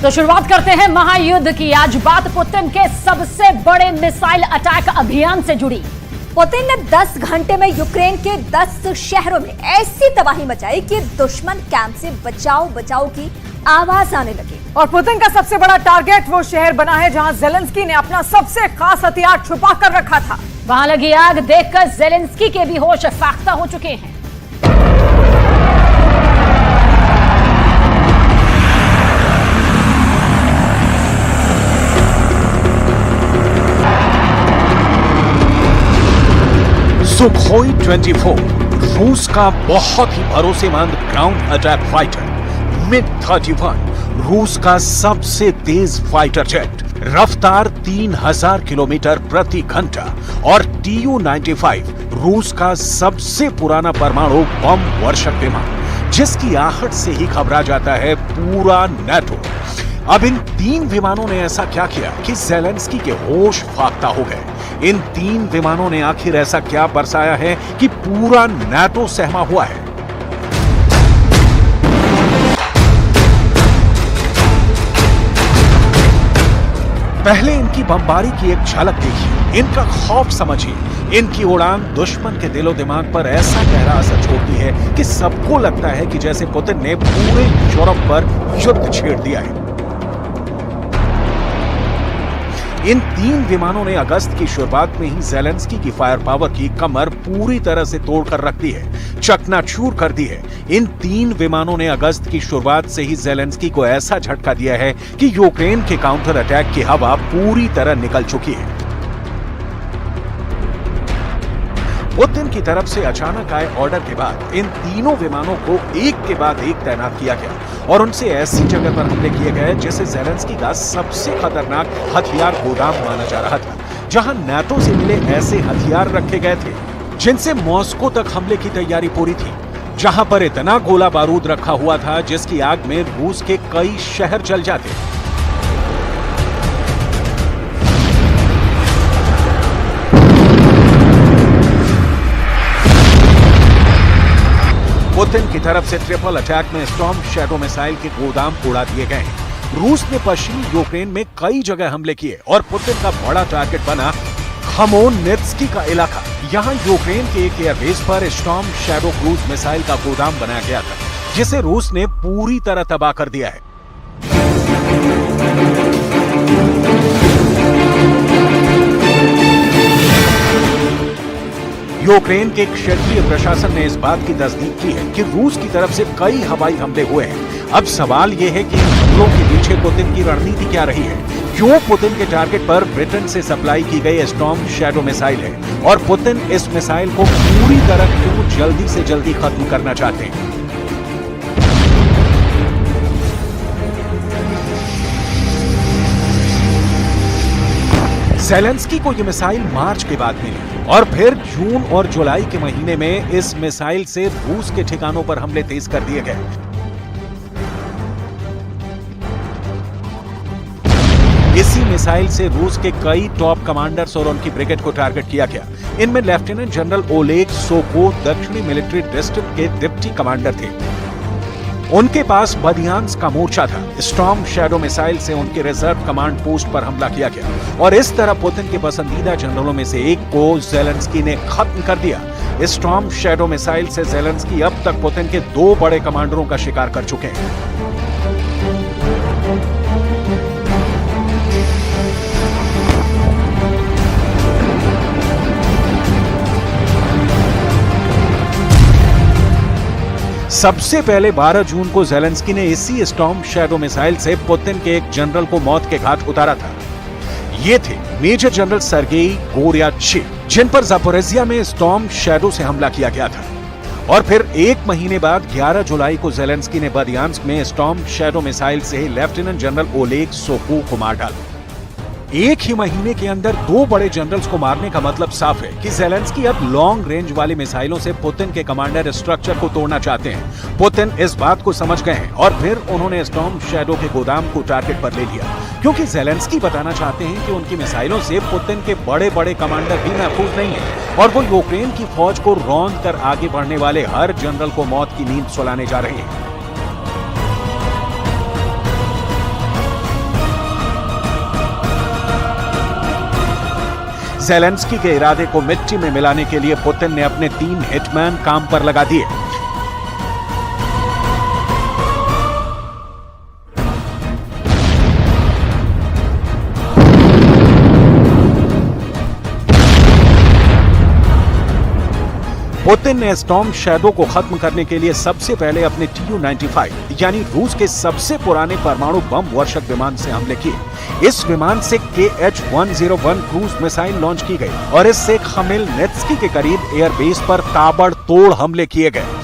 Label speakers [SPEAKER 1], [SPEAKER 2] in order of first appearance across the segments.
[SPEAKER 1] तो शुरुआत करते हैं महायुद्ध की। आज बात पुतिन के सबसे बड़े मिसाइल अटैक अभियान से जुड़ी।
[SPEAKER 2] पुतिन ने 10 घंटे में यूक्रेन के 10 शहरों में ऐसी तबाही मचाई कि दुश्मन कैंप से बचाओ बचाओ की आवाज आने लगी।
[SPEAKER 3] और पुतिन का सबसे बड़ा टारगेट वो शहर बना है जहां जेलेंस्की ने अपना सबसे खास हथियार छुपा कर रखा था।
[SPEAKER 1] वहां लगी आग देखकर जेलेंस्की के भी होश फाख्ता हो चुके हैं।
[SPEAKER 4] सुखोई 24 रूस का बहुत ही भरोसेमंद ग्राउंड अटैक फाइटर। MiG-31 रूस का सबसे तेज फाइटर जेट, रफ्तार 3000 किलोमीटर प्रति घंटा। और Tu-95 रूस का सबसे पुराना परमाणु बम वर्षक विमान, जिसकी आहट से ही घबरा जाता है पूरा नाटो। अब इन 3 विमानों ने ऐसा क्या किया कि जेलेंस्की के होश फाख्ता हो गए? इन 3 विमानों ने आखिर ऐसा क्या बरसाया है कि पूरा नाटो सहमा हुआ है? पहले इनकी बमबारी की एक झलक देखिए, इनका खौफ समझिए। इनकी उड़ान दुश्मन के दिलो दिमाग पर ऐसा गहरा असर छोड़ती है कि सबको लगता है कि जैसे पुतिन ने पूरे यूरोप पर युद्ध छेड़ दिया है। इन 3 विमानों ने अगस्त की शुरुआत में ही जेलेंस्की की फायर पावर की कमर पूरी तरह से तोड़कर रख दी है, चकनाचूर कर दी है। इन 3 विमानों ने अगस्त की शुरुआत से ही जेलेंस्की को ऐसा झटका दिया है कि यूक्रेन के काउंटर अटैक की हवा पूरी तरह निकल चुकी है। पुतिन की तरफ से अचानक आए ऑर्डर के बाद इन तीनों विमानों को एक के बाद एक तैनात किया गया और उनसे ऐसी जगह पर हमले किए गए जिसे जेलेंस्की का सबसे खतरनाक हथियार गोदाम माना जा रहा था, जहां नाटो से मिले ऐसे हथियार रखे गए थे जिनसे मॉस्को तक हमले की तैयारी पूरी थी, जहां पर इतना गोला बारूद रखा हुआ था जिसकी आग में रूस के कई शहर जल जाते। पुतिन की तरफ से ट्रिपल अटैक में स्टॉर्म शैडो मिसाइल के गोदाम उड़ा दिए गए हैं। रूस ने पश्चिमी यूक्रेन में कई जगह हमले किए और पुतिन का बड़ा टारगेट बना खमेलनित्स्की का इलाका। यहां यूक्रेन के एक एयरबेस पर स्टॉर्म शैडो क्रूज मिसाइल का गोदाम बनाया गया था, जिसे रूस ने पूरी तरह तबाह कर दिया है। यूक्रेन के क्षेत्रीय प्रशासन ने इस बात की तस्दीक की है कि रूस की तरफ से कई हवाई हमले हुए हैं। अब सवाल यह है कि इन हमलों के पीछे पुतिन की रणनीति क्या रही है? क्यों पुतिन के टारगेट पर ब्रिटेन से सप्लाई की गई स्टॉर्म शैडो मिसाइल है? और पुतिन इस मिसाइल को पूरी तरह क्यों जल्दी से जल्दी खत्म करना चाहते हैं? जेलेंस्की को यह मिसाइल मार्च के बाद मिली और फिर जून और जुलाई के महीने में इस मिसाइल से रूस के ठिकानों पर हमले तेज कर दिए गए। इसी मिसाइल से रूस के कई टॉप कमांडर्स और उनकी ब्रिगेड को टारगेट किया गया। इनमें लेफ्टिनेंट जनरल ओलेग सोको दक्षिणी मिलिट्री डिस्ट्रिक्ट के डिप्टी कमांडर थे। उनके पास बदियांस्क का मोर्चा था। स्टॉर्म शैडो मिसाइल से उनके रिजर्व कमांड पोस्ट पर हमला किया गया और इस तरह पुतिन के पसंदीदा जनरलों में से एक को जेलेंस्की ने खत्म कर दिया। स्टॉर्म शैडो मिसाइल से जेलेंस्की अब तक पुतिन के 2 बड़े कमांडरों का शिकार कर चुके हैं। सबसे पहले 12 जून को जेलेंस्की ने इसी स्टॉर्म शैडो मिसाइल से पुतिन के एक जनरल को मौत के घाट उतारा था। ये थे मेजर जनरल सर्गेई गोर्याचेव, जिन पर जापोरिजिया में स्टॉर्म शैडो से हमला किया गया था। और फिर 1 महीने बाद 11 जुलाई को जेलेंस्की ने बदियांस्क में स्टॉर्म शैडो मिसाइल से लेफ्टिनेंट जनरल ओलेग सोको को मार डाला। एक ही महीने के अंदर 2 बड़े जनरल्स को मारने का मतलब साफ है कि जेलेंस्की अब लॉन्ग रेंज वाली मिसाइलों से पुतिन के कमांडर स्ट्रक्चर को तोड़ना चाहते हैं। पुतिन इस बात को समझ गए हैं और फिर उन्होंने स्टॉर्म शैडो के गोदाम को टारगेट पर ले लिया, क्योंकि जेलेंस्की बताना चाहते हैं कि उनकी मिसाइलों से पुतिन के बड़े बड़े कमांडर भी महफूज नहीं है और वो यूक्रेन की फौज को रौंद कर आगे बढ़ने वाले हर जनरल को मौत की नींद सुलाने जा रहे हैं। ज़ेलेंस्की के इरादे को मिट्टी में मिलाने के लिए पुतिन ने अपने 3 हिटमैन काम पर लगा दिए। पुतिन ने स्टॉर्म शैडो को खत्म करने के लिए सबसे पहले अपने Tu-95 यानी रूस के सबसे पुराने परमाणु बम वर्षक विमान से हमले किए। इस विमान से KH-101 क्रूज मिसाइल लॉन्च की गई और इससे खमेलनित्स्की के करीब एयरबेस पर ताबड़तोड़ हमले किए गए।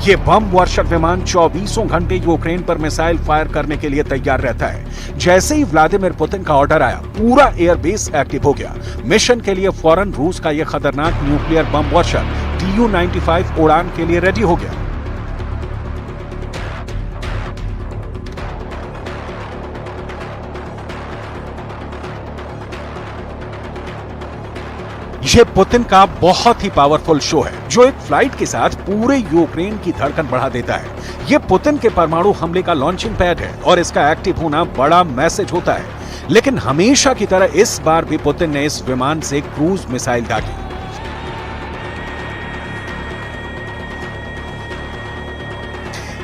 [SPEAKER 4] ये बम वर्षक विमान 24 घंटे यूक्रेन पर मिसाइल फायर करने के लिए तैयार रहता है। जैसे ही व्लादिमीर पुतिन का ऑर्डर आया, पूरा एयरबेस एक्टिव हो गया। मिशन के लिए फौरन रूस का यह खतरनाक न्यूक्लियर बम वर्षक Tu-95 उड़ान के लिए रेडी हो गया। ये पुतिन का बहुत ही पावरफुल शो है जो एक फ्लाइट के साथ पूरे यूक्रेन की धड़कन बढ़ा देता है। ये पुतिन के परमाणु हमले का लॉन्चिंग पैड है और इसका एक्टिव होना बड़ा मैसेज होता है। लेकिन हमेशा की तरह इस बार भी पुतिन ने इस विमान से क्रूज मिसाइल दागी।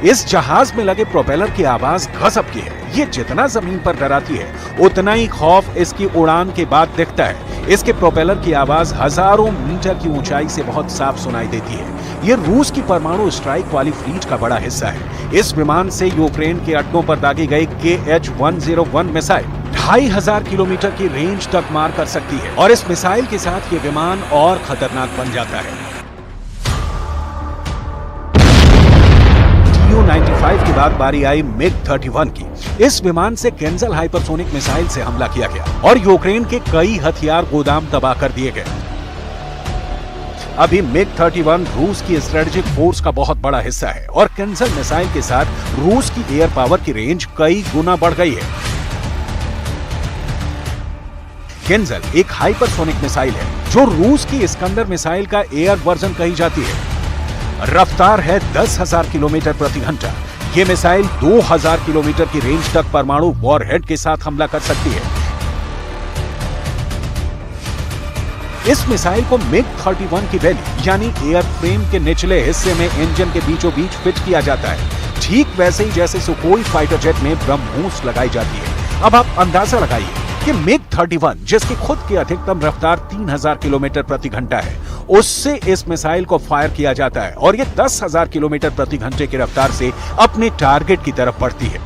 [SPEAKER 4] इस जहाज में लगे प्रोपेलर की आवाज गजब की है। ये जितना जमीन पर डराती है, उतना ही खौफ इसकी उड़ान के बाद दिखता है। इसके प्रोपेलर की आवाज हजारों मीटर की ऊंचाई से बहुत साफ सुनाई देती है। ये रूस की परमाणु स्ट्राइक वाली फ्लीट का बड़ा हिस्सा है। इस विमान से यूक्रेन के अड्डों पर दागी गई KH-101 मिसाइल 2500 किलोमीटर की रेंज तक मार कर सकती है और इस मिसाइल के साथ ये विमान और खतरनाक बन जाता है। Tu-95 के बाद बारी आई MiG-31 की। इस विमान से केंजल हाइपरसोनिक मिसाइल से हमला किया गया और यूक्रेन के कई हथियार गोदाम तबाह कर दिए गए। अभी MiG-31 रूस की स्ट्रेटेजिक फोर्स का बहुत बड़ा हिस्सा है और केंजल मिसाइल के साथ रूस की एयर पावर की रेंज कई गुना बढ़ गई है। केंजल एक हाइपरसोनिक मिसाइल है जो रूस की इस्कंदर मिसाइल का एयर वर्जन कही जाती है। रफ्तार है 10,000 किलोमीटर प्रति घंटा। ये मिसाइल 2000 किलोमीटर की रेंज तक परमाणु वॉरहेड के साथ हमला कर सकती है। इस मिसाइल को MiG-31 की बेली यानी एयरफ्रेम के निचले हिस्से में इंजन के बीचों बीच फिट किया जाता है, ठीक वैसे ही जैसे सुखोई फाइटर जेट में ब्रह्मोस लगाई जाती है। अब आप अंदाजा लगाइए कि MiG-31 जिसकी खुद की अधिकतम रफ्तार 3000 किलोमीटर प्रति घंटा है, उससे इस मिसाइल को फायर किया जाता है और ये 10,000 किलोमीटर प्रति घंटे की रफ्तार से अपने टारगेट की तरफ बढ़ती है।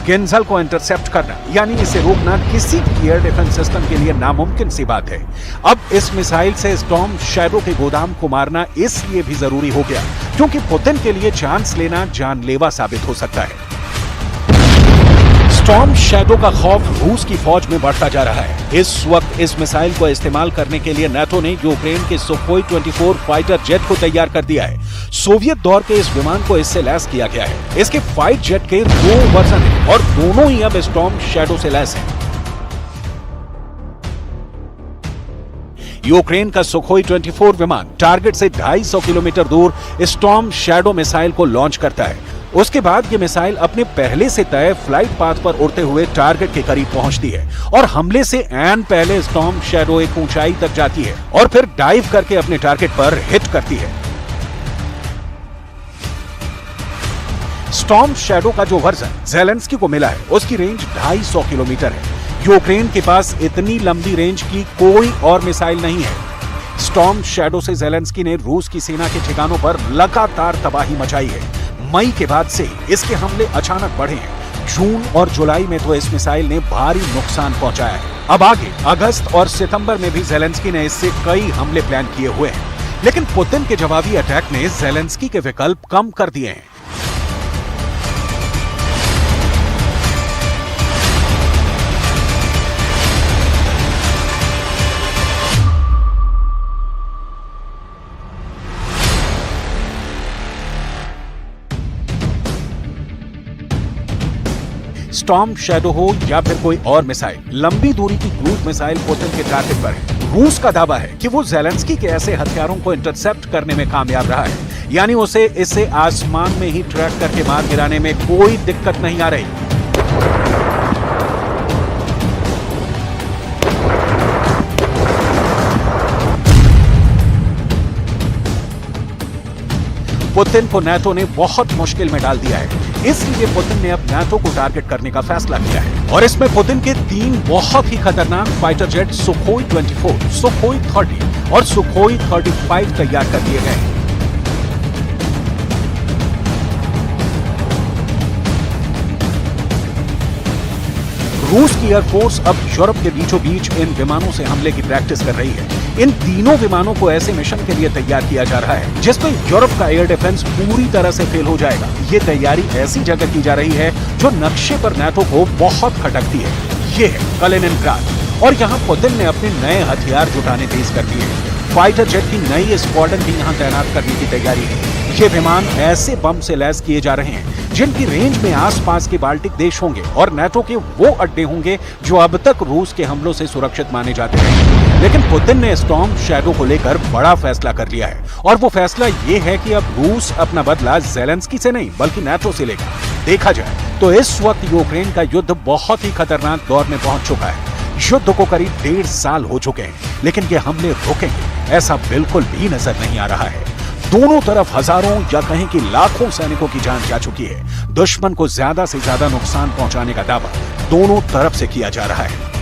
[SPEAKER 4] केंजल को इंटरसेप्ट करना यानी इसे रोकना किसी एयर डिफेंस सिस्टम के लिए नामुमकिन सी बात है। अब इस मिसाइल से स्टॉर्म शैडो के गोदाम को मारना इसलिए भी जरूरी हो गया क्योंकि पुतिन के लिए चांस लेना जानलेवा साबित हो सकता है। स्टॉर्म शैडो का खौफ रूस की फौज में बढ़ता जा रहा है। इस वक्त इस मिसाइल को इस्तेमाल करने के लिए नाटो ने यूक्रेन के सुखोई 24 फाइटर जेट को तैयार कर दिया है। सोवियत दौर के इस विमान को इससे लैस किया गया है। इसके फाइट जेट के 2 वर्जन हैं और दोनों ही अब स्टॉर्म शैडो से लैस हैं। यूक्रेन का सुखोई 24 विमान टारगेट से 250 किलोमीटर दूर स्टॉर्म शैडो मिसाइल को लॉन्च करता है। उसके बाद ये मिसाइल अपने पहले से तय फ्लाइट पाथ पर उड़ते हुए टारगेट के करीब पहुंचती है और हमले से ऐन पहले स्टॉर्म शैडो एक ऊंचाई तक जाती है और फिर डाइव करके अपने टारगेट पर हिट करती है। स्टॉर्म शैडो का जो वर्जन ज़ेलेंस्की को मिला है उसकी रेंज 250 किलोमीटर है। यूक्रेन के पास इतनी लंबी रेंज की कोई और मिसाइल नहीं है। स्टॉर्म शैडो से ज़ेलेंस्की ने रूस की सेना के ठिकानों पर लगातार तबाही मचाई है। मई के बाद से इसके हमले अचानक बढ़े हैं। जून और जुलाई में तो इस मिसाइल ने भारी नुकसान पहुंचाया है। अब आगे अगस्त और सितंबर में भी ज़ेलेंस्की ने इससे कई हमले प्लान किए हुए हैं, लेकिन पुतिन के जवाबी अटैक ने ज़ेलेंस्की के विकल्प कम कर दिए हैं। स्टॉर्म शैडो हो या फिर कोई और मिसाइल, लंबी दूरी की क्रूज मिसाइल पुतिन के टारगेट पर है। रूस का दावा है कि वो ज़ेलेंस्की के ऐसे हथियारों को इंटरसेप्ट करने में कामयाब रहा है, यानी उसे इसे आसमान में ही ट्रैक करके मार गिराने में कोई दिक्कत नहीं आ रही। पुतिन को नाटो ने बहुत मुश्किल में डाल दिया है, इसलिए पुतिन ने अब नाटो को टारगेट करने का फैसला किया है। और इसमें पुतिन के 3 बहुत ही खतरनाक फाइटर जेट सुखोई 24, सुखोई 30 और सुखोई 35 तैयार कर दिए गए हैं। रूस की एयरफोर्स अब यूरोप के बीचों बीच इन विमानों से हमले की प्रैक्टिस कर रही है। इन तीनों विमानों को ऐसे मिशन के लिए तैयार किया जा रहा है जिसमें यूरोप का एयर डिफेंस पूरी तरह से फेल हो जाएगा। ये तैयारी ऐसी जगह की जा रही है जो नक्शे पर नाटो को बहुत खटकती है। ये है कलिनिनग्राड और यहाँ पुतिन ने अपने नए हथियार जुटाने तेज कर दिए हैं। फाइटर जेट की नई स्क्वाड्रन भी यहाँ तैनात करने की तैयारी है। ये विमान ऐसे बम से लैस किए जा रहे हैं जिनकी रेंज में आसपास के बाल्टिक देश होंगे और नाटो के वो अड्डे होंगे जो अब तक रूस के हमलों से सुरक्षित माने जाते हैं। लेकिन पुतिन ने स्टॉर्म शैडो को लेकर बड़ा फैसला कर लिया है और वो फैसला ये है कि अब रूस अपना बदला ज़ेलेंस्की से नहीं बल्कि नाटो से लेगा। देखा जाए तो इस वक्त यूक्रेन का युद्ध बहुत ही खतरनाक दौर में पहुंच चुका है। युद्ध को करीब 1.5 साल हो चुके हैं, लेकिन ये हमले रुकेंगे ऐसा बिल्कुल भी नजर नहीं आ रहा है। दोनों तरफ हजारों या कहें कि लाखों सैनिकों की जान जा चुकी है। दुश्मन को ज्यादा से ज्यादा नुकसान पहुंचाने का दावा दोनों तरफ से किया जा रहा है।